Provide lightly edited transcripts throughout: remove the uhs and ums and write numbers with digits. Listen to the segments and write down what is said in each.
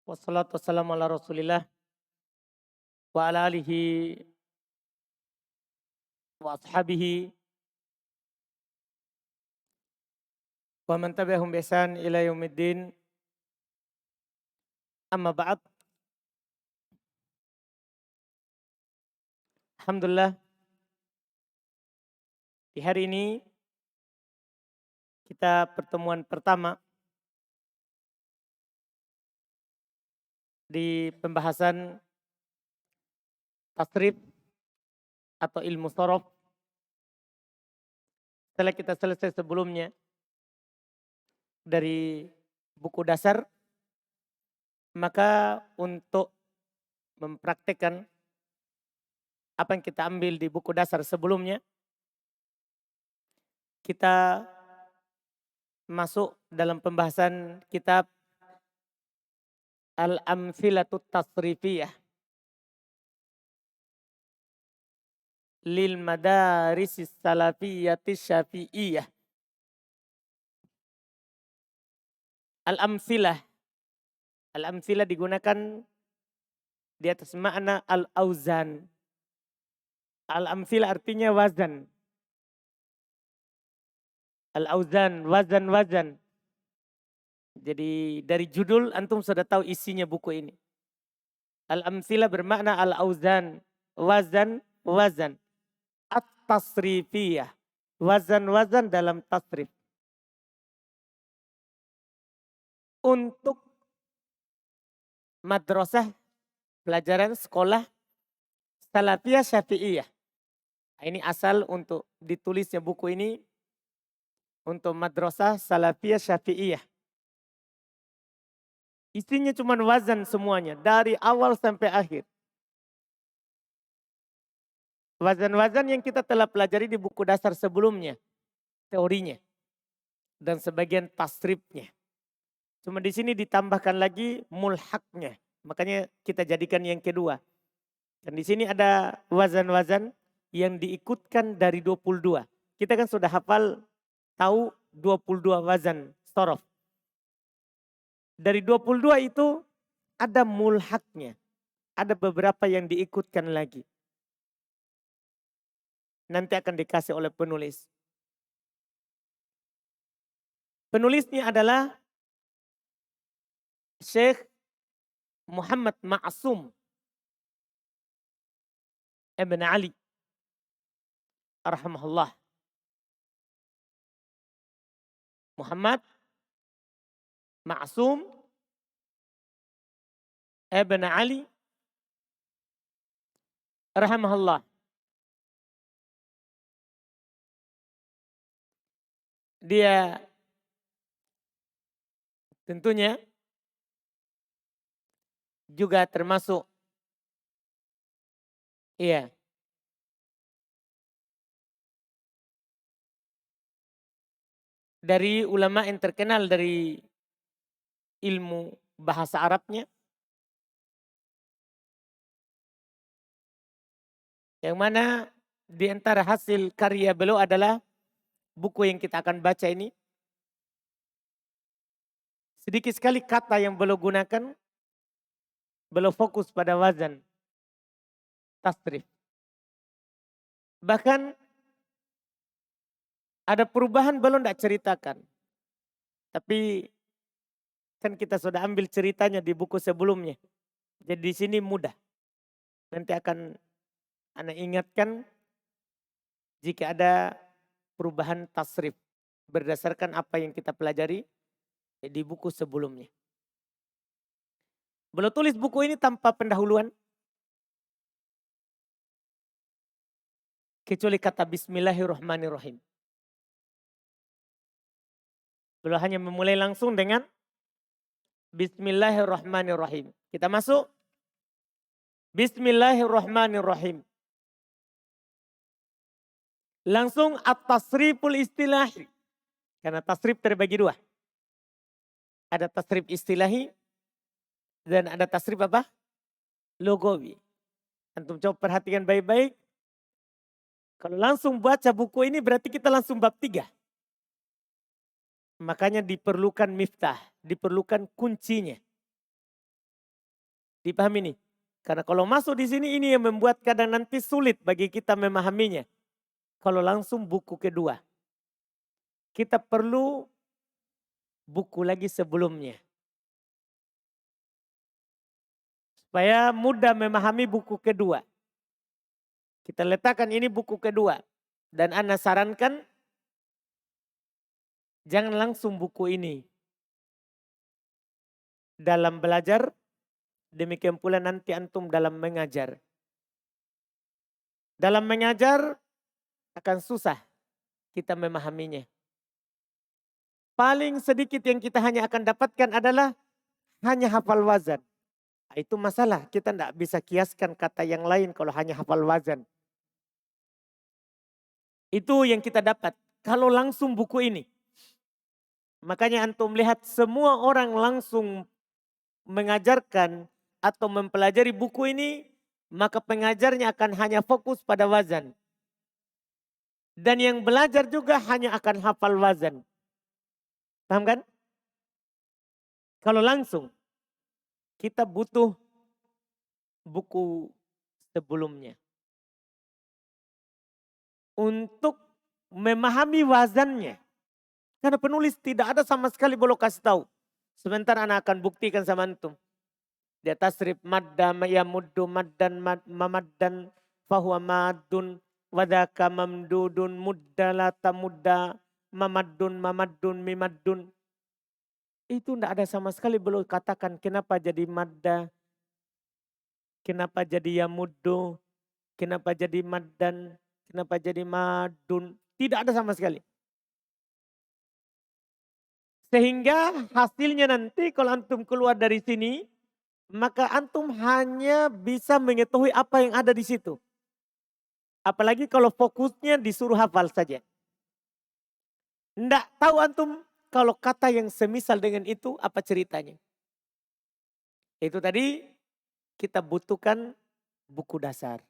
Wassalatu wassalamu ala Rasulillah wa ala alihi wa ashabihi wa man tabi'ahum bi ihsan ila yaumiddin. Amma ba'd. Alhamdulillah, di hari ini kita pertemuan pertama di pembahasan tasrif atau ilmu sorof. Setelah kita selesai sebelumnya dari buku dasar, maka untuk mempraktekkan apa yang kita ambil di buku dasar sebelumnya, kita masuk dalam pembahasan kitab Al-Amthilatut Tasrifiyah lil Madarisis Salafiyatis Syafi'iyah. Al-Amthilah. Al-Amthilah digunakan di atas makna al-auzan. Al-Amthilah artinya wazan. Al-auzan, wazan-wazan. Jadi dari judul antum sudah tahu isinya buku ini. Al-Amthilah bermakna al-auzan, wazan. At-tasrifiyah, wazan-wazan dalam tasrif. Untuk madrasah, pelajaran sekolah Salafiyah Syafi'iyah. Ini asal untuk ditulisnya buku ini untuk madrasah Salafiyah Syafi'iyah. Isinya cuma wazan semuanya dari awal sampai akhir. Wazan-wazan yang kita telah pelajari di buku dasar sebelumnya, teorinya dan sebagian tasrifnya. Cuma di sini ditambahkan lagi mulhaknya. Makanya kita jadikan yang kedua. Dan di sini ada wazan-wazan yang diikutkan dari 22. Kita kan sudah hafal tahu 22 wazan sorof. Dari 22 itu ada mulhaknya. Ada beberapa yang diikutkan lagi. Nanti akan dikasih oleh penulis. Penulisnya adalah Syekh Muhammad Ma'sum Ibn Ali rahimahullah. Muhammad Ma'sum Ibn Ali rahimahullah. Dia tentunya juga termasuk dari ulama yang terkenal dari ilmu bahasa Arabnya. Yang mana di antara hasil karya beliau adalah buku yang kita akan baca ini. Sedikit sekali kata yang beliau gunakan, beliau fokus pada wazan, tasrif. Bahkan ada perubahan beliau tidak ceritakan. Tapi kan kita sudah ambil ceritanya di buku sebelumnya. Jadi di sini mudah. Nanti akan Anda ingatkan jika ada perubahan tasrif berdasarkan apa yang kita pelajari di buku sebelumnya. Beliau tulis buku ini tanpa pendahuluan. Kecuali kata Bismillahirrahmanirrahim. Beliau hanya memulai langsung dengan Bismillahirrahmanirrahim. Kita masuk. Bismillahirrahmanirrahim. Langsung at-tasriful istilahi. Karena tasrif terbagi dua. Ada tasrif istilahi dan ada tasrif apa? Logawi. Antum coba perhatikan baik-baik. Kalau langsung baca buku ini berarti kita langsung bab 3. Makanya diperlukan miftah, diperlukan kuncinya. Dipahami nih? Karena kalau masuk di sini ini yang membuat kadang nanti sulit bagi kita memahaminya. Kalau langsung buku kedua. Kita perlu buku lagi sebelumnya. Supaya mudah memahami buku kedua. Kita letakkan ini buku kedua. Dan Ana sarankan jangan langsung buku ini. Dalam belajar, demikian pula nanti antum dalam mengajar. Dalam mengajar akan susah kita memahaminya. Paling sedikit yang kita hanya akan dapatkan adalah hanya hafal wazan. Itu masalah, kita tidak bisa kiaskan kata yang lain kalau hanya hafal wazan. Itu yang kita dapat kalau langsung buku ini. Makanya antum lihat semua orang langsung mengajarkan atau mempelajari buku ini, maka pengajarnya akan hanya fokus pada wazan. Dan yang belajar juga hanya akan hafal wazan. Paham kan? Kalau langsung, kita butuh buku sebelumnya. Untuk memahami wazannya. Karena penulis tidak ada sama sekali boleh kasih tahu. Sebentar anak akan buktikan sama antum. Di atas tasrif madda yamuddu maddan mamaddan fahuwa madun wadaka mamdudun mudda la tamudda mamaddun mimaddun. Itu tidak ada sama sekali belum katakan kenapa jadi madda, kenapa jadi yamuddu, kenapa jadi maddan, kenapa jadi madun. Tidak ada sama sekali. Sehingga hasilnya nanti kalau antum keluar dari sini, maka antum hanya bisa mengetahui apa yang ada di situ. Apalagi kalau fokusnya disuruh hafal saja. Tidak tahu antum kalau kata yang semisal dengan itu apa ceritanya. Itu tadi kita butuhkan buku dasar.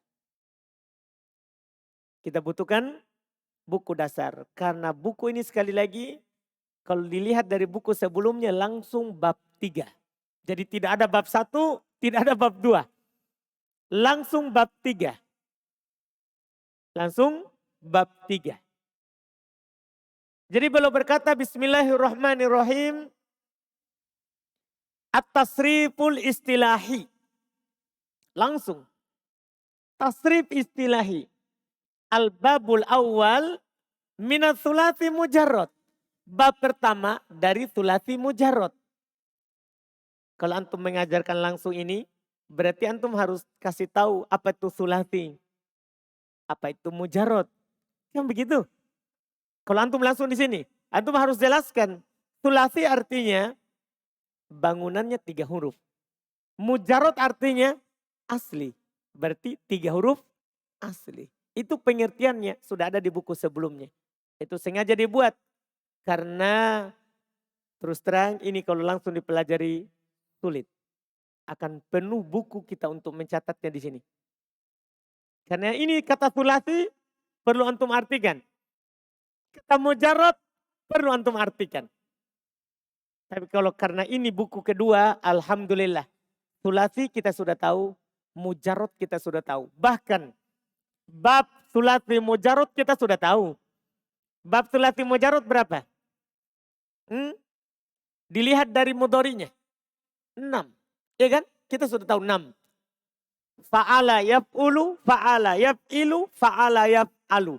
Kita butuhkan buku dasar. Karena buku ini sekali lagi kalau dilihat dari buku sebelumnya langsung bab 3. Jadi tidak ada bab 1, tidak ada bab 2. Langsung bab 3. Langsung bab 3. Jadi beliau berkata bismillahirrahmanirrahim. At-tasriful istilahi. Langsung. Tasrif istilahi. Al-babul awal minat thulathi mujarrad. Bab pertama dari thulathi mujarrad. Kalau antum mengajarkan langsung ini, berarti antum harus kasih tahu apa itu thulathi. Apa itu mujarrad. Kan begitu. Kalau antum langsung di sini, antum harus jelaskan. Thulathi artinya bangunannya 3 huruf. Mujarrad artinya asli. Berarti 3 huruf asli. Itu pengertiannya sudah ada di buku sebelumnya. Itu sengaja dibuat. Karena terus terang ini kalau langsung dipelajari sulit. Akan penuh buku kita untuk mencatatnya di sini. Karena ini kata thulathi perlu antum artikan. Kata mujarrad perlu antum artikan. Tapi kalau karena ini buku kedua, alhamdulillah. Thulathi kita sudah tahu, mujarrad kita sudah tahu. Bahkan bab thulathi mujarrad kita sudah tahu. Bab thulathi mujarrad berapa? Dilihat dari mudhari'nya. 6. Ya kan? Kita sudah tahu 6. Fa'ala yaf'ulu, fa'ala yaf'ilu, fa'ala yaf'alu.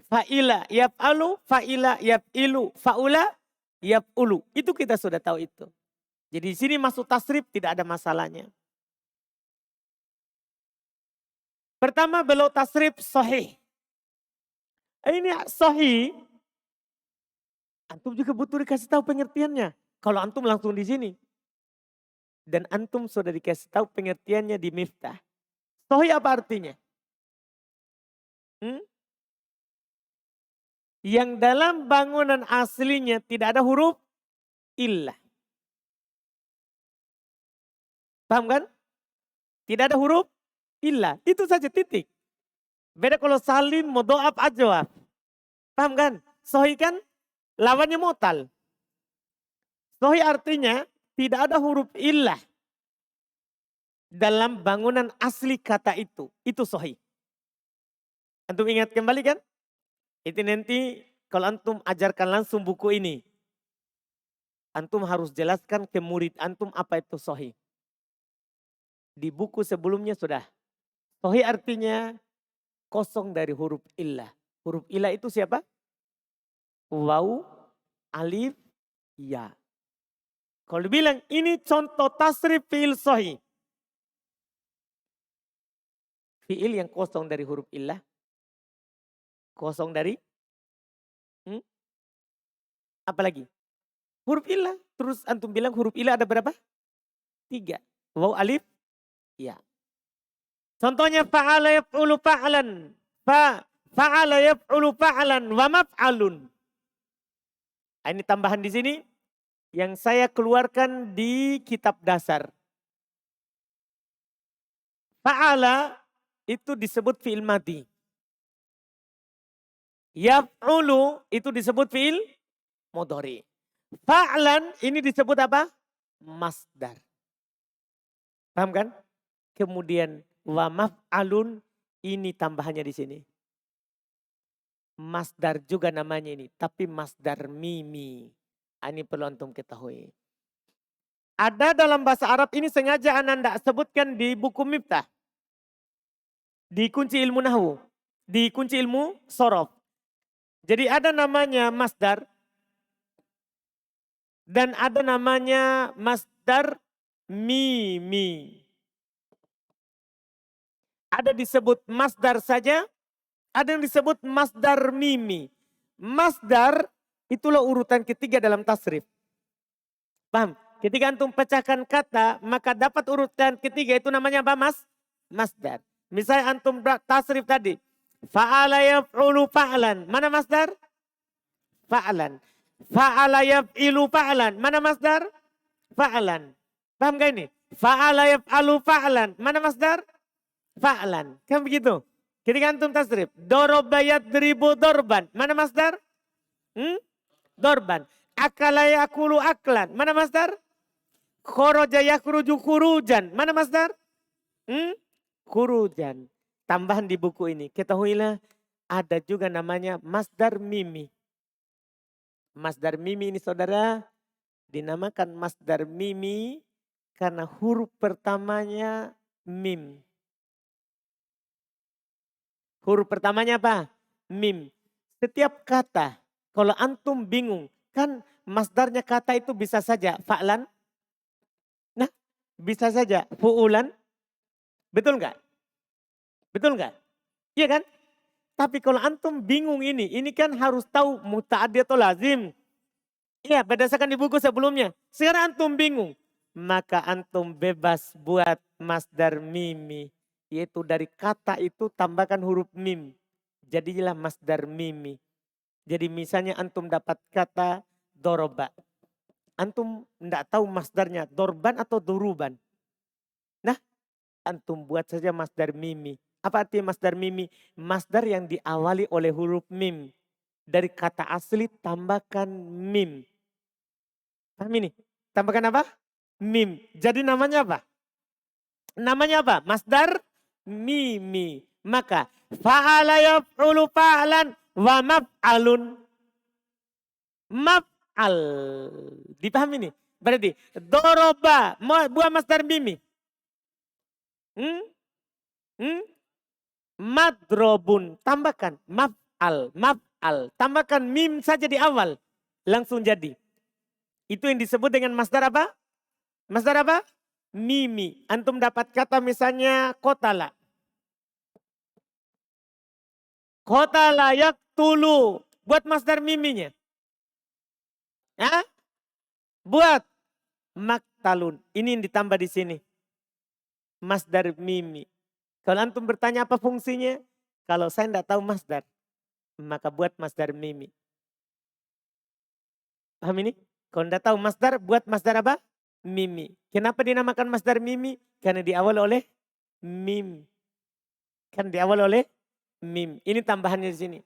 Fa'ila yaf'alu, fa'ila yaf'ilu, fa'ula yaf'ulu. Itu kita sudah tahu itu. Jadi di sini masuk tasrif tidak ada masalahnya. Pertama beliau tasrif sahih. Ini sahih. Antum juga butuh dikasih tahu pengertiannya. Kalau antum langsung di sini. Dan antum sudah dikasih tahu pengertiannya di miftah. Sahih apa artinya? Yang dalam bangunan aslinya tidak ada huruf illah. Paham kan? Tidak ada huruf illah. Itu saja titik. Beda kalau salim, mudha'af, ajwaf. Paham kan? Sahih kan? Lawannya mu'tal. Sahih artinya tidak ada huruf illah. dalam bangunan asli kata itu sahih. Antum ingat kembali kan? Itu nanti kalau antum ajarkan langsung buku ini. Antum harus jelaskan ke murid antum apa itu sahih. Di buku sebelumnya sudah. Sahih artinya kosong dari huruf illah. Huruf illah itu siapa? Waw, alif, ya. Kalau dibilang ini contoh tasrif fi'il sahih. Fi'il yang kosong dari huruf illah. Kosong dari apalagi? Huruf illah. Terus antum bilang huruf illah ada berapa? 3. Waw, alif, ya. Contohnya fa'ala yaf'ulu fa'lan. Fa'ala yaf'ulu fa'lan wa maf'alun. Ini tambahan di sini yang saya keluarkan di kitab dasar. Fa'ala itu disebut fi'il madi. Yaf'ulu itu disebut fi'il mudhari. Fa'lan ini disebut apa? Masdar. Paham kan? Kemudian wa maf'alun ini tambahannya di sini. Masdar juga namanya ini, tapi masdar mimi. Ini perlu antum ketahui. Ada dalam bahasa Arab ini sengaja Anda sebutkan di buku Miftah. Di kunci ilmu nahwu, di kunci ilmu sorof. Jadi ada namanya masdar dan ada namanya masdar mimi. Ada disebut masdar saja, ada yang disebut masdar mimi. Masdar itulah urutan ketiga dalam tasrif. Paham? Ketika antum pecahkan kata, maka dapat urutan ketiga itu namanya apa masdar. Misalnya antum tasrif tadi. Fa'ala yaf'ulu fa'lan. Mana masdar? Fa'lan. Fa'ala yaf'ilu fa'lan. Mana masdar? Fa'lan. Paham gak ini? Fa'ala yaf'alu fa'lan. Mana masdar? Fa'lan. Kan begitu? Ketika antum tasrif. Doroba yadribu dorban. Mana masdar? Dorban. Akala yakulu aklan. Mana masdar? Khoroja yakhruju khurujan. Mana masdar? Khurujan. Tambahan di buku ini. Ketahuilah ada juga namanya masdar mimi. Masdar mimi ini saudara dinamakan masdar mimi karena huruf pertamanya mim. Huruf pertamanya apa? Mim. Setiap kata, kalau antum bingung, kan masdarnya kata itu bisa saja fa'lan. Nah, bisa saja fu'ulan. Betul enggak? Betul enggak? Iya kan? Tapi kalau antum bingung ini kan harus tahu muta'addi atau lazim. Iya, berdasarkan di buku sebelumnya. Sekarang antum bingung. Maka antum bebas buat masdar mimi. Yaitu dari kata itu tambahkan huruf mim. Jadilah masdar mimi. Jadi misalnya antum dapat kata doroba. Antum enggak tahu masdarnya dorban atau duruban. Nah, antum buat saja masdar mimi. Apa artinya masdar mimi? Masdar yang diawali oleh huruf mim. Dari kata asli tambahkan mim. Paham ini? Tambahkan apa? Mim. Jadi namanya apa? Namanya apa? Masdar mimi. Maka fa'ala yaf'ulu fa'lan wa maf'alun. Maf'al. Dipahami ini? Berarti doroba. Buah masdar mimi. Madrobun, tambahkan maf'al, tambahkan mim saja di awal, langsung jadi. Itu yang disebut dengan masdar apa? Masdar apa? Mimi. Antum dapat kata misalnya kotala. Kotala yaktulu. Buat masdar miminya. Hah? Buat maktalun. Ini yang ditambah di sini. Masdar mimi. Kalau antum bertanya apa fungsinya? Kalau saya tidak tahu masdar, maka buat masdar mimi. Paham ini? Kalau tidak tahu masdar, buat masdar apa? Mimi. Kenapa dinamakan masdar mimi? Karena diawal oleh mim. Kan diawal oleh mim. Ini tambahannya di sini.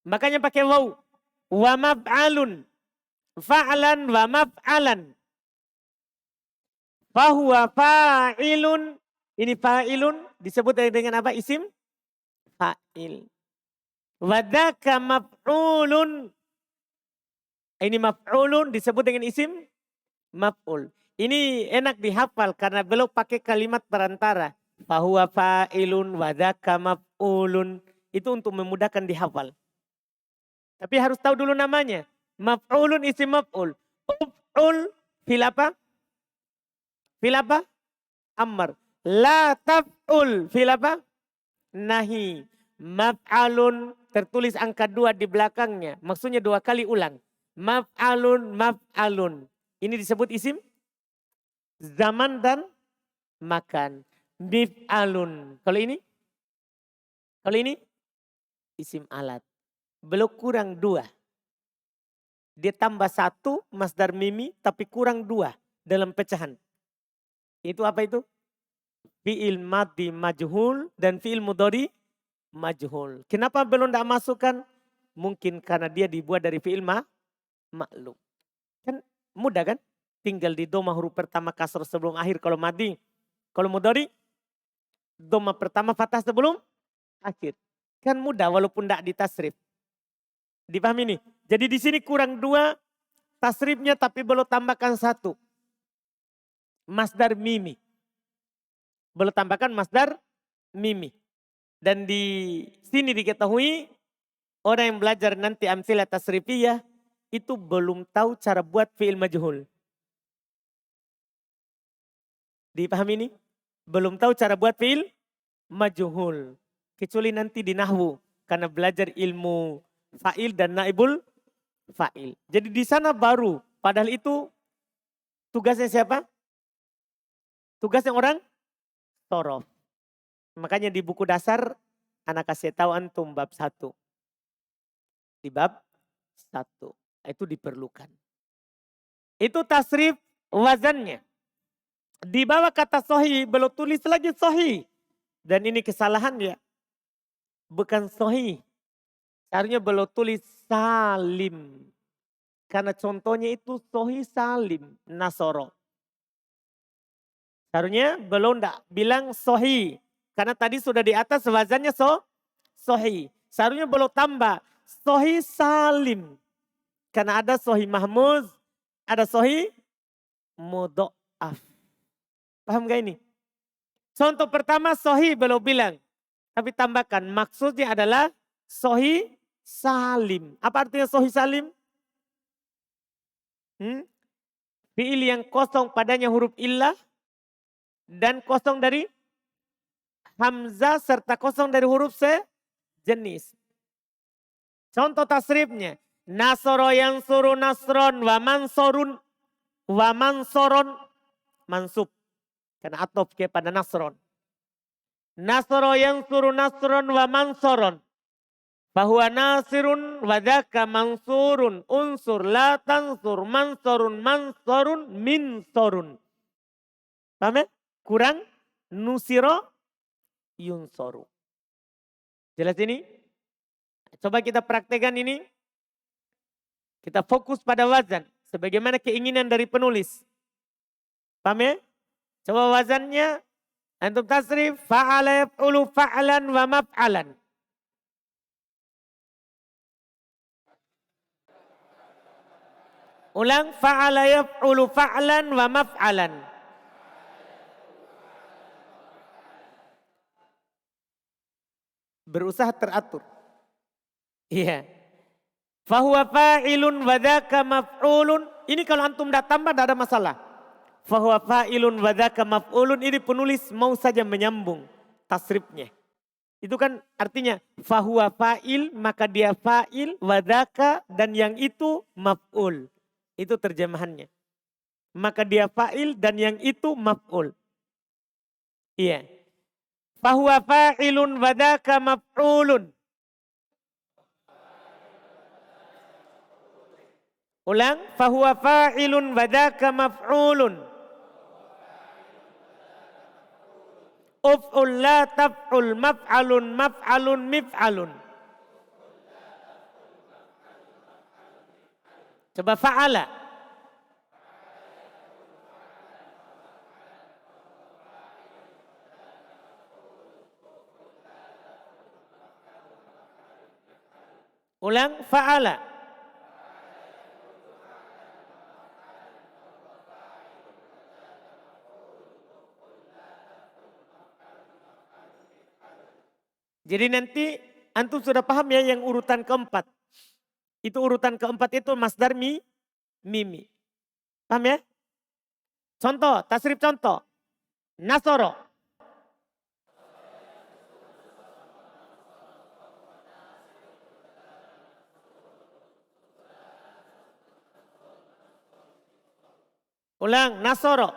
Makanya pakai waw. Wa maf'alun. Fa'lan wa maf'alan. Fahuwa fa'ilun. Ini fa'ilun disebut dengan apa? Isim fa'il. Wadaka maf'ulun. Ini maf'ulun disebut dengan isim maf'ul. Ini enak dihafal karena belum pakai kalimat perantara. Fahuwa fa'ilun wadaka maf'ulun. Itu untuk memudahkan dihafal. Tapi harus tahu dulu namanya. Maf'ulun isim maf'ul. Uf'ul fil apa? Fil apa? Amr. La taf'ul fil apa? Nahi. Maf'alun tertulis angka 2 di belakangnya. Maksudnya 2 kali ulang. Maf'alun, maf'alun. Ini disebut isim zaman dan makan. Mif'alun. Kalau ini? Kalau ini? Isim alat. Belum kurang 2. Dia tambah 1 masdar mimi tapi kurang 2 dalam pecahan. Itu apa itu? Fi'il madhi majhul dan fi'il mudhari majhul. Kenapa belum tidak masukkan? Mungkin karena dia dibuat dari fi'il maklum. Kan mudah kan? Tinggal di doma huruf pertama kasar sebelum akhir kalau madhi. Kalau mudhari doma pertama fathah sebelum akhir. Kan mudah walaupun tidak ditasrif. Dipahami nih? Jadi di sini kurang 2 tasrifnya tapi belum tambahkan 1. Masdar mimi. Belum tambahkan masdar mimi. Dan di sini diketahui orang yang belajar nanti amsilah tasrifiyah itu belum tahu cara buat fi'il majhul. Dipahami ini? Belum tahu cara buat fi'il majhul. Kecuali nanti di nahwu. Karena belajar ilmu fa'il dan naibul fa'il. Jadi di sana baru. Padahal itu tugasnya siapa? Tugasnya orang sorof. Makanya di buku dasar anak kasih tahu antum bab 1. Di bab 1. Itu diperlukan. Itu tasrif wazannya. Di bawah kata sohi belum tulis lagi sohi. Dan ini kesalahan ya. Bukan sohi. Seharusnya belum tulis salim. Karena contohnya itu sohi salim. Nasoro. Seharusnya belum tidak bilang sohi. Karena tadi sudah di atas wazannya sohi. Seharusnya belum tambah sohi salim. Karena ada sohi mahmuz. Ada sohi mudo'af. Paham gak ini? Contoh pertama sohi belum bilang. Tapi tambahkan maksudnya adalah sohi salim. Apa artinya sohi salim? Fi'il yang kosong padanya huruf illah. Dan kosong dari hamzah serta kosong dari huruf sejenis. Contoh tasrifnya. Nasoro yang suruh nasron wa mansorun. Wa mansoron mansub. Karena atof kepada nasron. Nasoro yang suruh nasron wa mansoron. Bahwa nasirun wadaka mansurun. Unsur la tansur mansorun mansorun minsorun. Paham ya? Kurang nusiro yunsoru. Jelas ini? Coba kita praktekkan ini. Kita fokus pada wazan. Sebagaimana keinginan dari penulis. Paham ya? Coba wazannya. Antum tasrif. Fa'ala yaf'ulu fa'lan wa maf'alan. Ulang. Fa'ala yaf'ulu fa'lan wa maf'alan. Berusaha teratur. Iya. Fahuwa fa'ilun wadaka maf'ulun. Ini kalau antum tidak tambah tidak ada masalah. Fahuwa fa'ilun wadaka maf'ulun. Ini penulis mau saja menyambung tasrifnya. Itu kan artinya fahuwa fa'il maka dia fa'il wadaka dan yang itu maf'ul. Itu terjemahannya. Maka dia fa'il dan yang itu maf'ul. Iya. Fahuwa fa'ilun wadaka maf'ulun. Ulang. Fahuwa fa'ilun wadaka maf'ulun. Uf'ul la taf'ul maf'alun maf'alun mif'alun. Coba fa'ala. Ulang, fa'ala. Jadi nanti antum sudah paham ya yang urutan keempat. Itu urutan keempat itu masdar mimi. Paham ya? Contoh, tasrif contoh. Nasoro. Ulang, nasoro.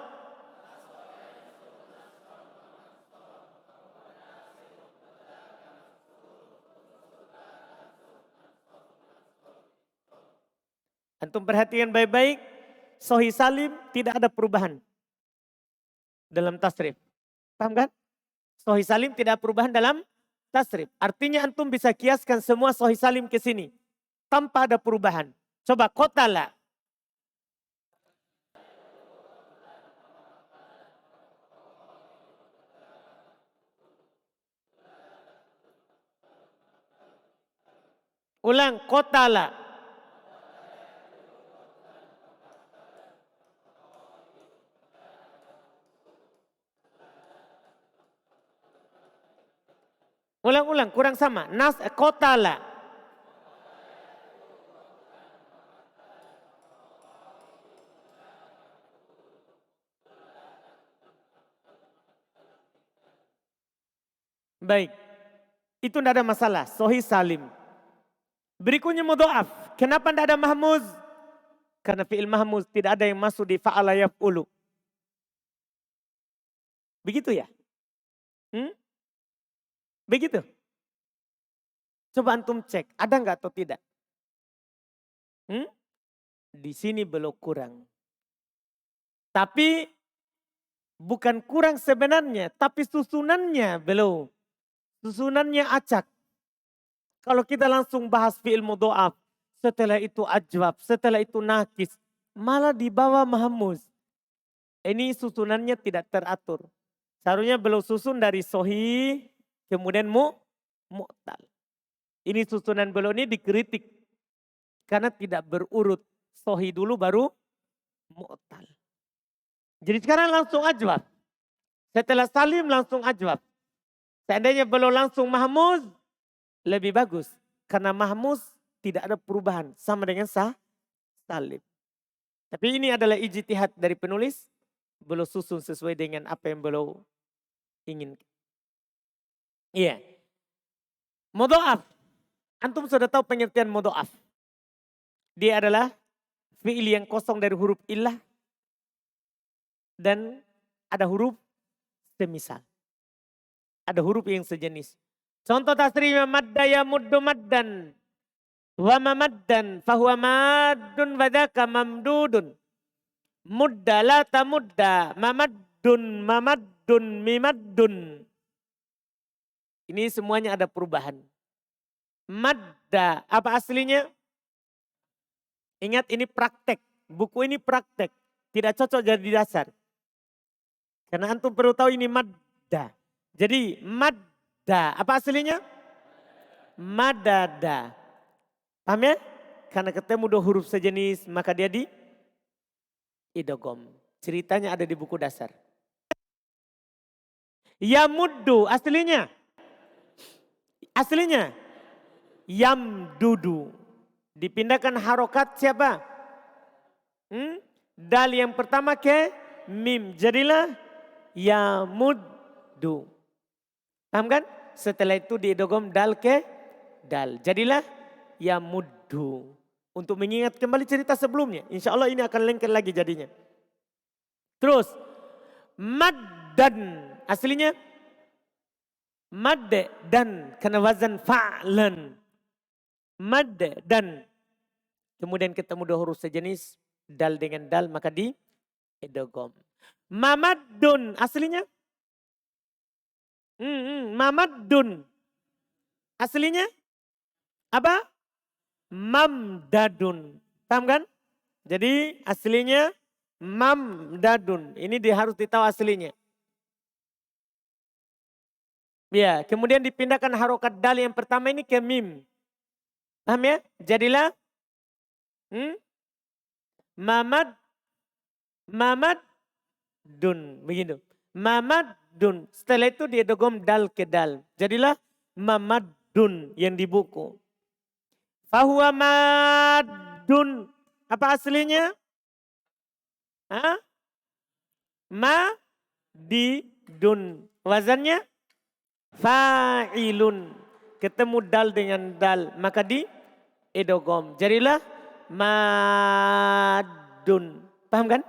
Antum perhatikan baik-baik. Sohi salim tidak ada perubahan dalam tasrif. Paham kan? Sohi salim tidak perubahan dalam tasrif. Artinya antum bisa kiaskan semua sohi salim ke sini. Tanpa ada perubahan. Coba kotala. Ulang, kotala. Ulang-ulang, kurang sama. Kotala. Baik. Itu tidak ada masalah. Sohi salim. Berikutnya mudha'af. Kenapa tidak ada mahmuz? Karena fi'il mahmuz tidak ada yang masuk di fa'ala yaf'ulu. Begitu ya? Begitu? Coba antum cek, ada nggak atau tidak? Di sini belum kurang. Tapi bukan kurang sebenarnya, tapi susunannya belum. Susunannya acak. Kalau kita langsung bahas fi'il mudha'af, setelah itu ajwab, setelah itu nakis, malah di bawah mahmuz. Ini susunannya tidak teratur. Seharusnya belum susun dari sohi, kemudian mu'tal. Ini susunan belum ini dikritik. Karena tidak berurut. Sohi dulu baru mu'tal. Jadi sekarang langsung ajwab. Setelah salim langsung ajwab. Seandainya belum langsung mahmuz, lebih bagus. Karena mahmuz tidak ada perubahan. Sama dengan salim. Tapi ini adalah ijtihad dari penulis. Belum susun sesuai dengan apa yang belum ingin. Iya. Mudha'af. Antum sudah tahu pengertian mudha'af. Dia adalah fi'il yang kosong dari huruf illah. Dan ada huruf semisal. Ada huruf yang sejenis. Contoh tasrif madda ya muddu maddan. Wa mamaddan fahuwa maddun wadaka mamdudun. Mudda la tamudda mamaddun mimaddun. Ini semuanya ada perubahan. Madda, apa aslinya? Ingat ini praktek, buku ini praktek. Tidak cocok jadi dasar. Karena antum perlu tahu ini madda. Jadi madda, apa aslinya? Madada. Paham ya? Karena ketemu dua huruf sejenis, maka dia di idgham. Ceritanya ada di buku dasar. Yamuddu, aslinya? Aslinya? Yamdudu. Dipindahkan harokat siapa? Dal yang pertama ke mim. Jadilah yamuddu. Paham kan? Setelah itu diidgham dal ke dal. Jadilah yamuddu. Untuk mengingat kembali cerita sebelumnya. Insya Allah ini akan lengket lagi jadinya. Terus. Maddan. Aslinya? Madde dan. Karena wazan fa'lan. Madde dan. Kemudian ketemu dua huruf sejenis. Dal dengan dal maka di idgham. Mamaddun. Aslinya? Mamaddun. Aslinya? Apa? Mamdadun. Paham kan? Jadi aslinya mamdadun. Ini harus ditahu aslinya. Ya, kemudian dipindahkan harokat dal yang pertama ini ke mim. Paham ya? Jadilah mamad, mamad dun. Begitu. Mamad dun. Setelah itu dia dogom dal ke dal. Jadilah mamad dun yang di buku. Fahuwa madun. Apa aslinya? Hah? Ma di dun. Wazannya fa'ilun. Ketemu dal dengan dal. Maka di idogom. Jadilah madun. Paham kan?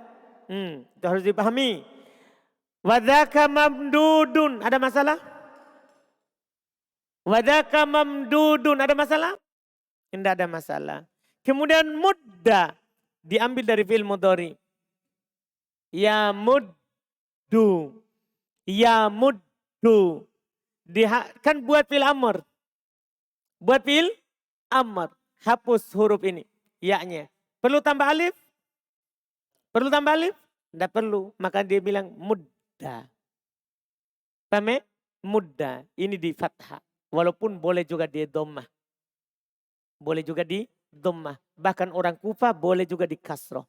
Itu harus dipahami. Wadaka mamdudun. Ada masalah? Wadaka mamdudun. Ada masalah? Tidak ada masalah. Kemudian mudda. Diambil dari fi'il mudhari. Ya muddu. Ya muddu. Kan buat fi'il amr. Buat fi'il amr. Hapus huruf ini. Ya-nya. Perlu tambah alif? Perlu tambah alif? Tidak perlu. Maka dia bilang mudda. Paham ya? Mudda. Ini di fathah. Walaupun boleh juga di dhammah. Boleh juga di dhammah. Bahkan orang Kufa boleh juga di kasroh.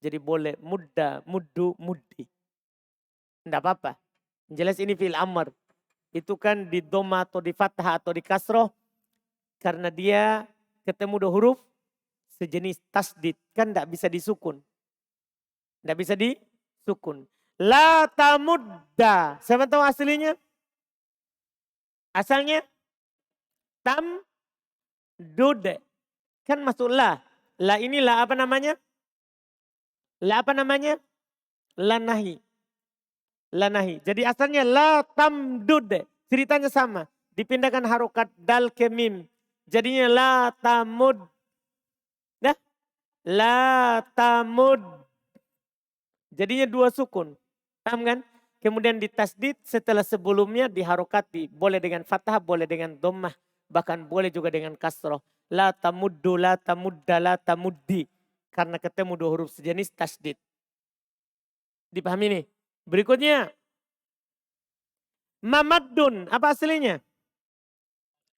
Jadi boleh mudda, muddu, muddi. Tidak apa-apa. Jelas ini fi'il amr. Itu kan di dhammah atau di fathah atau di kasroh. Karena dia ketemu dua huruf sejenis tasdid. Kan tidak bisa disukun. Tidak bisa disukun. La tamudda. Siapa tahu aslinya? Asalnya tamdud. Kan masuk la. La ini la apa namanya? La apa namanya? La nahi. La nahi. Jadi asalnya la tamdud. Ceritanya sama. Dipindahkan harokat dal ke mim. Jadinya la tamud. Dah. La tamud. Jadinya dua sukun. Paham kan? Kemudian ditasdid setelah sebelumnya diharokati. Boleh dengan fathah, boleh dengan dhammah. Bahkan boleh juga dengan kasroh. La tamuddu, la tamudda, la tamuddi. Karena ketemu dua huruf sejenis tasdid. Dipahami nih. Berikutnya. Mamaddun. Apa aslinya?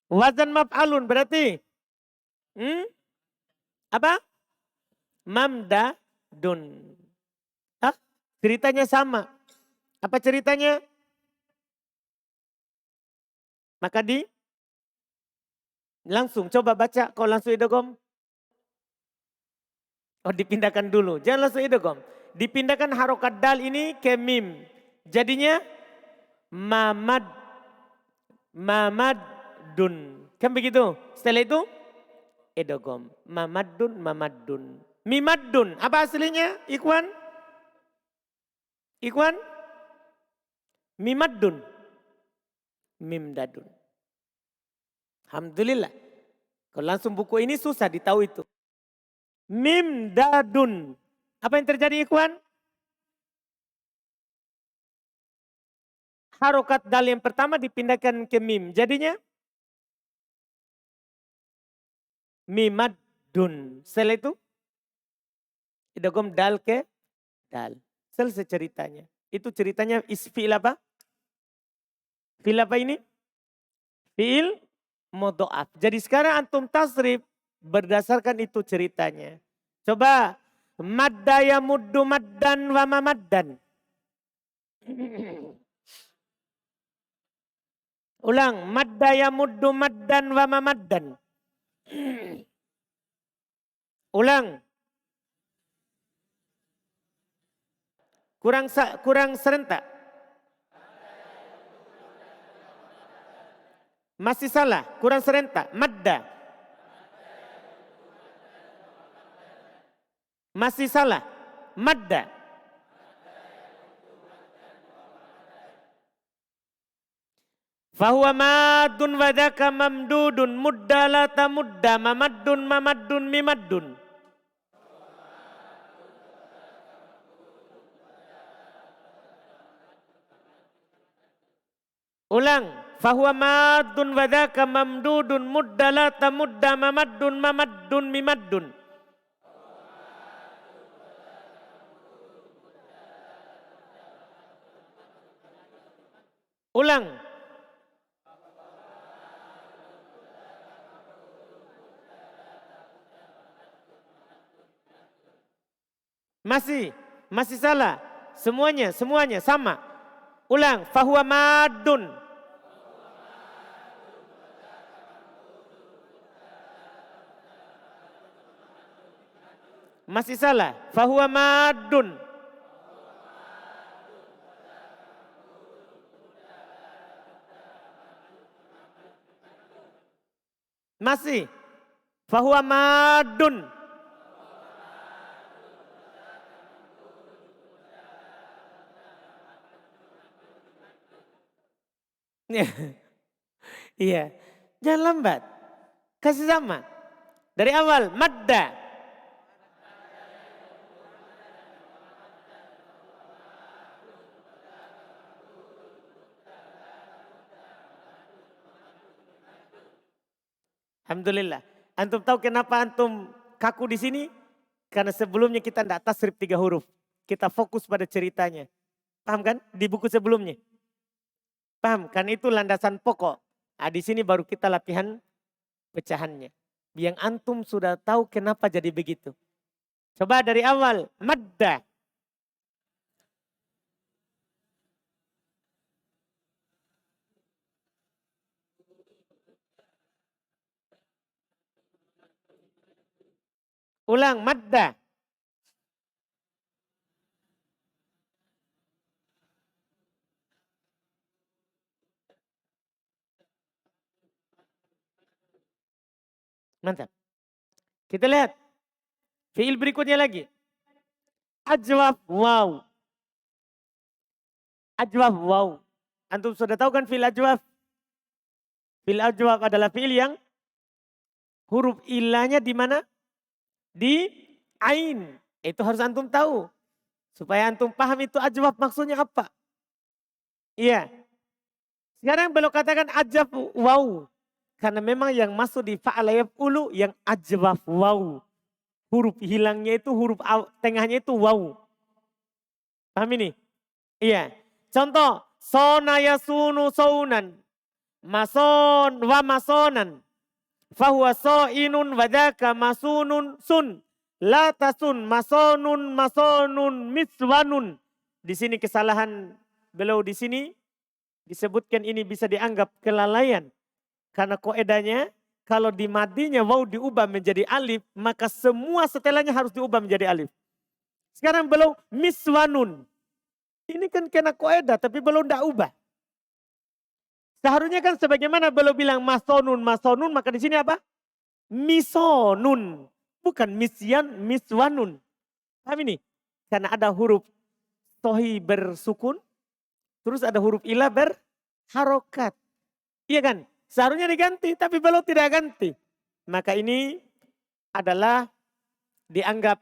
Wazan maf'alun berarti. Apa? Mamdadun. Ceritanya sama. Apa ceritanya? Maka langsung coba baca. Kau langsung idgham. Oh dipindahkan dulu. Jangan langsung idgham. Dipindahkan harokat dal ini ke mim. Jadinya mamadun. Kan begitu. Setelah itu idgham. Mamadun. Mimadun. Apa aslinya? Ikhwan? Mimadun. Mimdadun. Alhamdulillah. Kalau langsung buku ini susah ditahu itu. Mimdadun. Apa yang terjadi ikhwan? Harokat dal yang pertama dipindahkan ke mim. Jadinya mimadun. Setelah itu idgham dal ke dal. Selesai ceritanya. Itu ceritanya fi'il apa? Fi'il apa ini? Fi'il mudha'af. Jadi sekarang antum tasrif berdasarkan itu ceritanya. Coba. Madda ya muddu maddan wa mamaddan. Ulang. Madda ya muddu maddan wa mamaddan. Ulang. Kurang serentak. Masih salah. Kurang serentak. Madda. Masih salah. Madda. Fahuwa madun wadaka mamdudun mudda la tamudda mamaddun mimaddun. Ulang. Fahuwa madun wadaka mamdudun mudda la tamudda mamaddun mimaddun. Ulang. Masih salah. Semuanya sama. Ulang, fahuwa madun. Masih salah, fahuwa madun. Masih, fahuwa madun. Iya, jangan lambat. Kasih sama. Dari awal, madda. Alhamdulillah. Antum tahu kenapa antum kaku di sini? Karena sebelumnya kita tidak tasrif 3 huruf. Kita fokus pada ceritanya. Paham kan? Di buku sebelumnya. Paham? Kan itu landasan pokok. Nah, di sini baru kita latihan pecahannya. Yang antum sudah tahu kenapa jadi begitu. Coba dari awal. Madda. Ulang, madda. Mantap. Kita lihat. Fiil berikutnya lagi. Ajwaf waw. Ajwaf waw. Antum sudah tahu kan fiil ajwaf? Fiil ajwaf adalah fiil yang huruf ilahnya di mana? Di ain. Itu harus antum tahu. Supaya antum paham itu ajwaf maksudnya apa. Iya. Sekarang belum katakan ajwaf waw. Karena memang yang masuk di fa'ala yaf'ulu yang ajwaf waw. Huruf hilangnya itu tengahnya itu waw. Paham ini? Iya. Contoh. Sona yasunu saunan. Mason wa masonan. Fahuwa so'inun wadaka masunun sun. La tasun masonun miswanun. Di sini kesalahan beliau di sini disebutkan ini bisa dianggap kelalaian. Karena koedanya kalau di madinya waw diubah menjadi alif, maka semua setelahnya harus diubah menjadi alif. Sekarang beliau miswanun. Ini kan kena koedah tapi belum tidak ubah. Seharusnya kan sebagaimana beliau bilang masonun, maka di sini apa? Misonun. Bukan miswanun. Paham ini? Karena ada huruf tohi bersukun. Terus ada huruf ilah berharokat. Iya kan? Seharusnya diganti tapi beliau tidak ganti. Maka ini adalah dianggap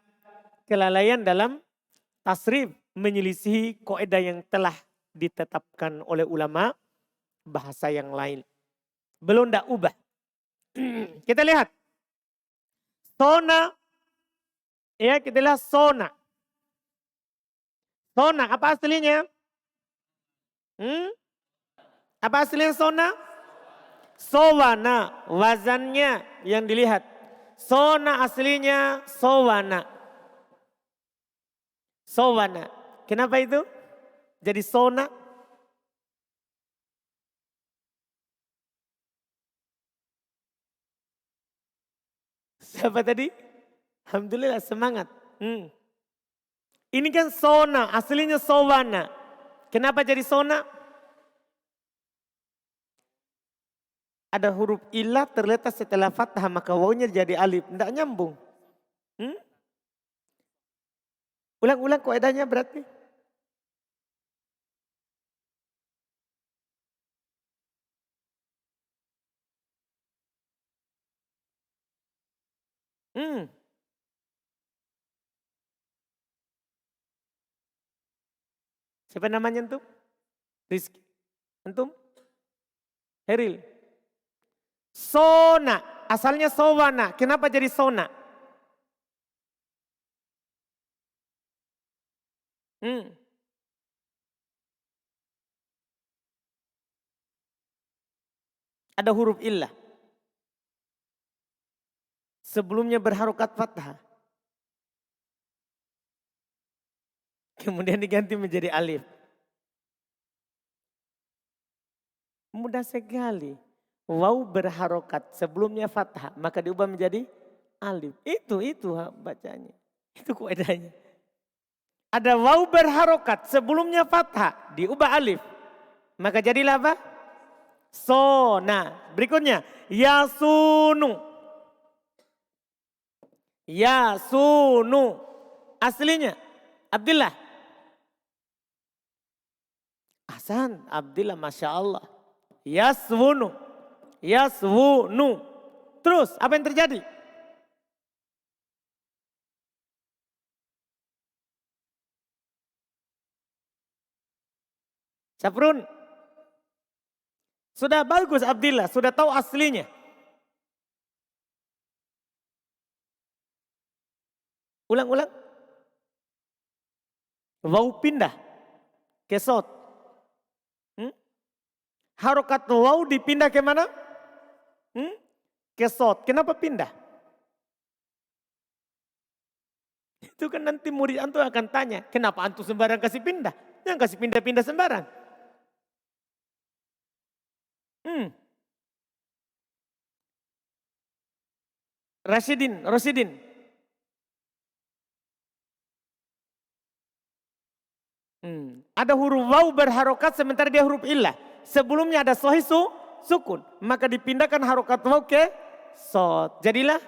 kelalaian dalam tasrif. Menyelisihi kaidah yang telah ditetapkan oleh ulama bahasa yang lain. Belum tidak ubah. Kita lihat. Sona. Ya kita lihat sona. Sona apa aslinya? Apa aslinya sona? Sowana. Wazannya yang dilihat. Sona aslinya sowana. Sowana. Kenapa itu? Jadi sona. Siapa tadi? Alhamdulillah semangat. Ini kan sona, aslinya sowana. Kenapa jadi sona? Ada huruf ilah terletak setelah fathah maka wawunya jadi alif. Tidak nyambung. Ulang-ulang kaidahnya berarti. Siapa namanya antum? Rizky. Antum? Heril. Sona. Asalnya sowana. Kenapa jadi sona? Ada huruf illah. Sebelumnya berharokat fathah. kemudian diganti menjadi alif. Mudah sekali. Waw berharokat sebelumnya fathah maka diubah menjadi alif. Itu bacanya. Itu kaidahnya. Ada waw berharokat sebelumnya fathah diubah alif. Maka jadilah apa? Sona. Berikutnya yasunu. Yasunu. Aslinya Abdullah. Ahsan, Abdullah, Masya Allah. Yaswunu. Yaswunu. Terus apa yang terjadi? Safrun. Sudah bagus Abdullah, sudah tahu aslinya. Ulang-ulang. Waw pindah ke sod. Harokat waw dipindah ke mana? Ke sod. Kenapa pindah? Itu kan nanti murid antum akan tanya, kenapa antum sembarang kasih pindah? Jangan kasih pindah-pindah sembarang. Rosidin. Ada huruf waw berharokat sementara dia huruf illah. Sebelumnya ada sahih sukun. Maka dipindahkan harokat waw ke sod. Jadilah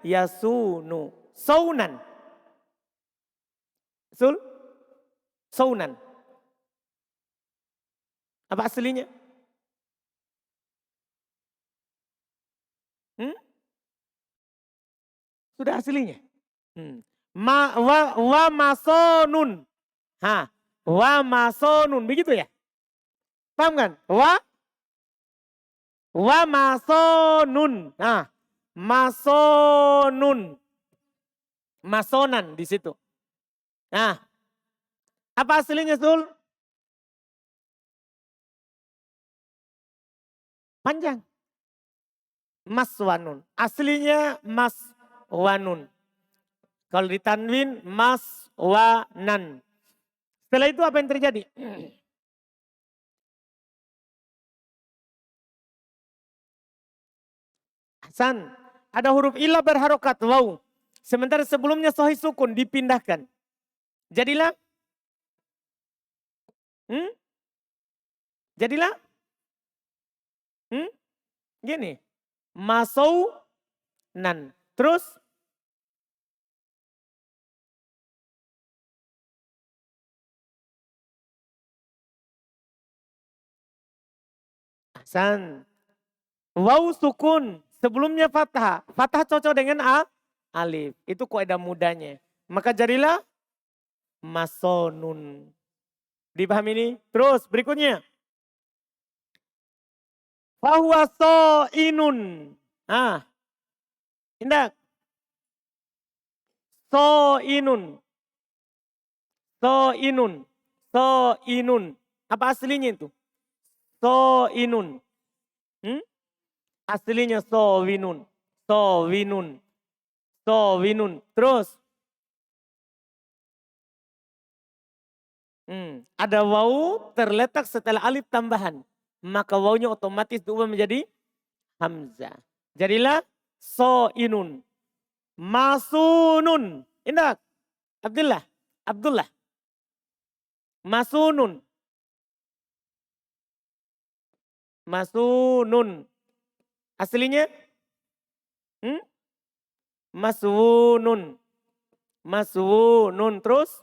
yasunu. Saunan. Betul? Saunan. Apa aslinya? Sudah aslinya. Wa masonun. Wa masonun. Begitu ya? Paham kan? Wa masonun. Masonun. Masonan di situ. Apa aslinya Sul? Panjang. Maswanun. Aslinya maswanun. Kalau ditanwin maswanan. Setelah itu apa yang terjadi? Hasan. Ada huruf ilah berharokat waw. Sementara sebelumnya sahih sukun dipindahkan. Jadilah. Jadilah. Gini. Masaunan. Terus. Ahsan. Waw sukun. Sebelumnya fathah. Fathah cocok dengan alif. Itu kaidah mudahnya. Maka jadilah masonun. Dipahami ini? Terus berikutnya. Fahuwa so'inun. Indah. So'inun. So'inun. So'inun. Apa aslinya itu? So'inun. Aslinya sowinun. Sowinun. Sowinun. Terus. Ada waw terletak setelah alif tambahan. Maka wawnya otomatis diubah menjadi hamzah. Jadilah so'inun. Masunun. Indah. Abdullah. Masunun. Masunun. Aslinya? Maswunun. Maswunun. Terus?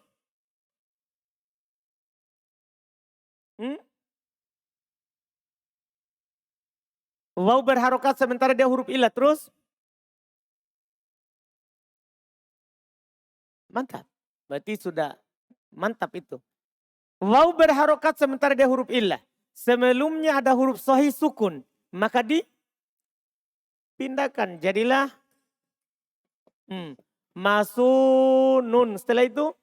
Waw berharokat sementara dia huruf ilah. Terus? Mantap. Berarti sudah mantap itu. Waw berharokat sementara dia huruf ilah. Sebelumnya ada huruf sahih sukun. Maka dipindahkan. Jadilah masunun. Setelah itu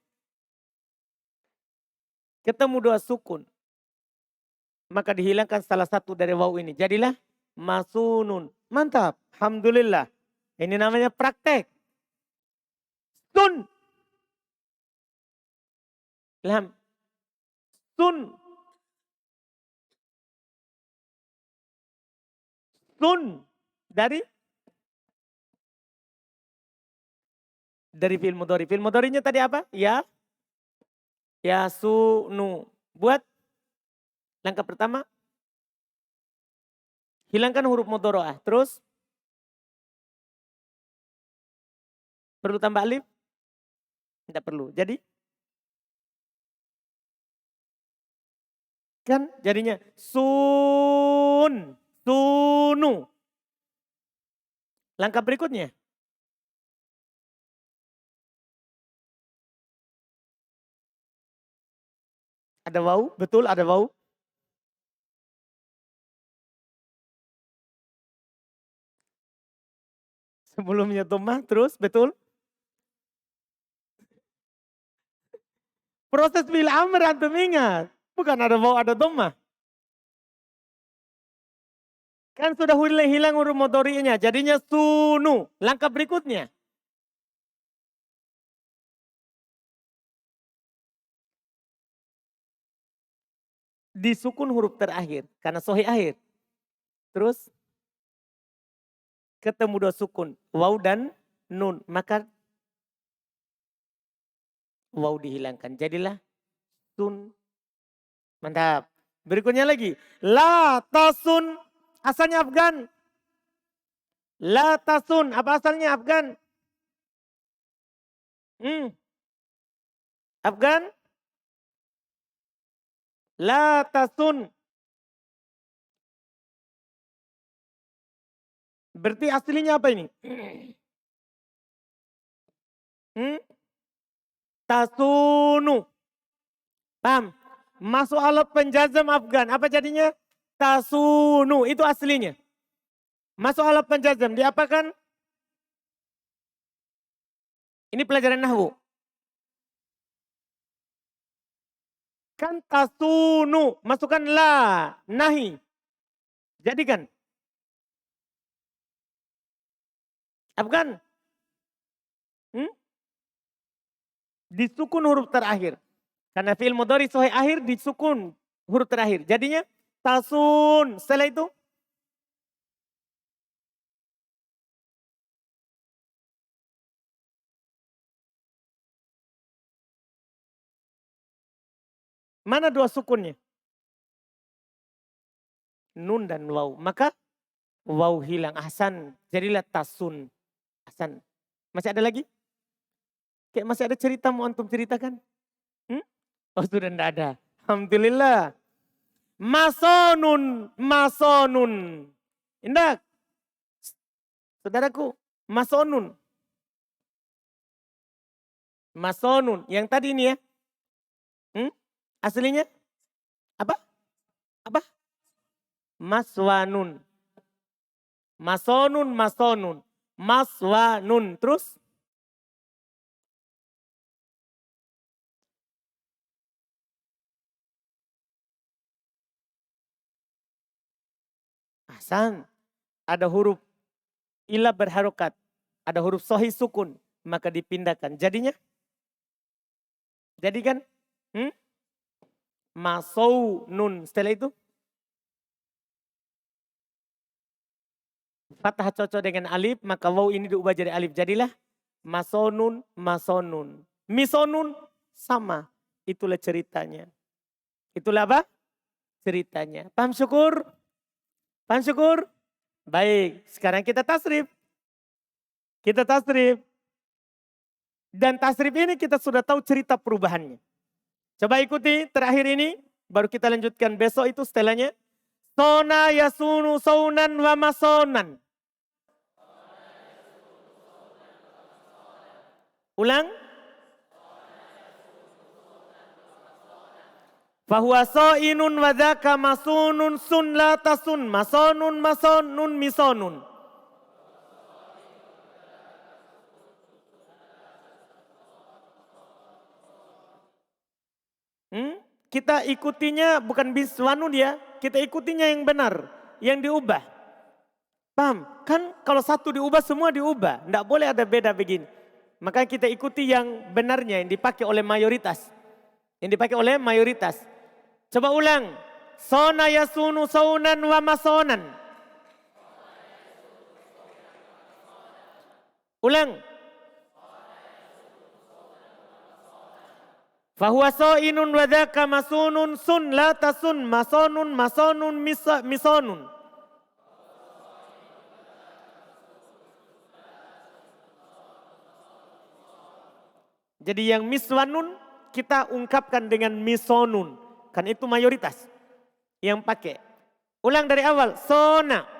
ketemu dua sukun. Maka dihilangkan salah satu dari waw ini. Jadilah masunun. Mantap. Alhamdulillah. Ini namanya praktek. Sun. Lam. Sun. Sun. Dari fi'il mudhari. Fi'il mudharinya tadi apa? Ya. Ya sunu. Buat langkah pertama. Hilangkan huruf mudhari'ah. Terus. Perlu tambah alif? Tidak perlu. Jadi. Kan jadinya sun. Sunu. Langkah berikutnya. Ada wau, betul ada wau. Sebelumnya dhammah, terus betul. Proses fi'il amr antum ingat. Bukan ada wau, ada dhammah. Kan sudah hilang huruf mudhari'nya, jadinya sunu. Langkah berikutnya. Disukun huruf terakhir, karena sahih akhir. Terus ketemu dua sukun, waw dan nun. Maka waw dihilangkan, jadilah sun. Mantap. Berikutnya lagi, la tasun. Asalnya Afgan. La tasun, apa asalnya Afgan? Afgan? La tasun. Berarti aslinya apa ini? Tasunu. Paham? Masuk alat penjazam Afgan. Apa jadinya? Tasunu. Itu aslinya. Masuk alat penjazam. Diapakan? Ini pelajaran nahwu. Kan tasunu. Masukkan la. Nahi. Jadikan. Afgan? Disukun huruf terakhir. Karena fi'il mudhari sahih akhir disukun huruf terakhir. Jadinya tasun. Setelah itu mana dua sukunnya? Nun dan waw. Maka waw hilang. Ahsan. Jadilah tasun. Ahsan. Masih ada lagi? Kayak masih ada cerita mau antum ceritakan? Oh sudah tidak ada. Alhamdulillah. Masonun. Masonun. Indah. Saudaraku. Masonun. Masonun. Yang tadi ini ya. Aslinya? Apa? Apa? Maswanun. Masonun, masonun. Maswanun. Terus? Ahsan. Ada huruf ilah berharokat. Ada huruf sahih sukun. Maka dipindahkan. Jadinya? Jadi kan? Masau nun. Setelah itu? Fathah cocok dengan alif. Maka waw ini diubah jadi alif. Jadilah masonun, masonun. Misonun sama. Itulah ceritanya. Itulah apa? Ceritanya. Paham syukur? Paham syukur? Baik. Sekarang kita tasrif. Kita tasrif. Dan tasrif ini kita sudah tahu cerita perubahannya. Coba ikuti terakhir ini. Baru kita lanjutkan besok itu setelahnya. Sona yasunu saunan wa masonan. Ulang. Fahuwa so'inun wa dhaka masunun sun la tasun. Masonun masonun misonun. Kita ikutinya bukan biswanun ya. Kita ikutinya yang benar. Yang diubah. Paham? Kan kalau satu diubah semua diubah. Tidak boleh ada beda begini. Maka kita ikuti yang benarnya yang dipakai oleh mayoritas. Yang dipakai oleh mayoritas. Coba ulang. Sona yasunu saunan wa masonan. Ulang. Fahuwa so'inun wa dhaka masunun sun la tasun masonun masonun misonun. Jadi yang miswanun kita ungkapkan dengan misonun. Kan itu mayoritas yang pakai. Ulang dari awal. Sona.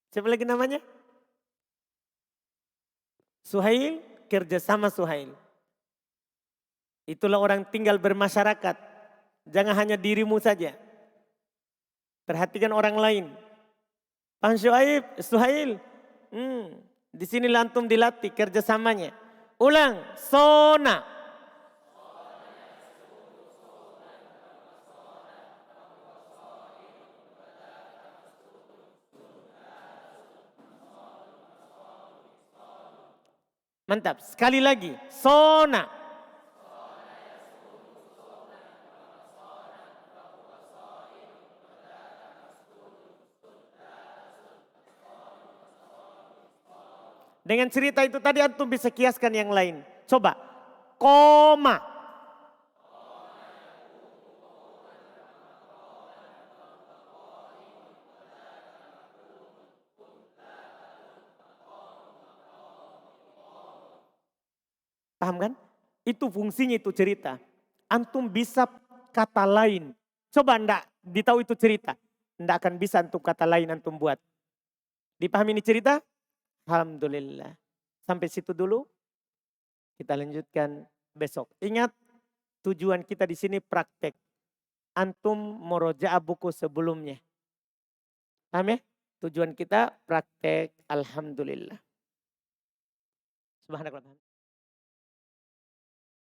Siapa lagi namanya? Suhail, kerjasama Suhail. Itulah orang tinggal bermasyarakat. Jangan hanya dirimu saja. Perhatikan orang lain. Pak Suhail. Di sini antum dilatih kerjasamanya. Ulang, sona. Mantap, sekali lagi, sona. Dengan cerita itu tadi antum bisa kiaskan yang lain. Coba, koma. Paham kan? Itu fungsinya itu cerita. Antum bisa kata lain. Coba enggak ditahu itu cerita. Enggak akan bisa antum kata lain antum buat. Dipahami ini cerita? Alhamdulillah. Sampai situ dulu. Kita lanjutkan besok. Ingat tujuan kita di sini praktek. Antum murojaah buku sebelumnya. Paham ya? Tujuan kita praktek. Alhamdulillah. Subhanallah.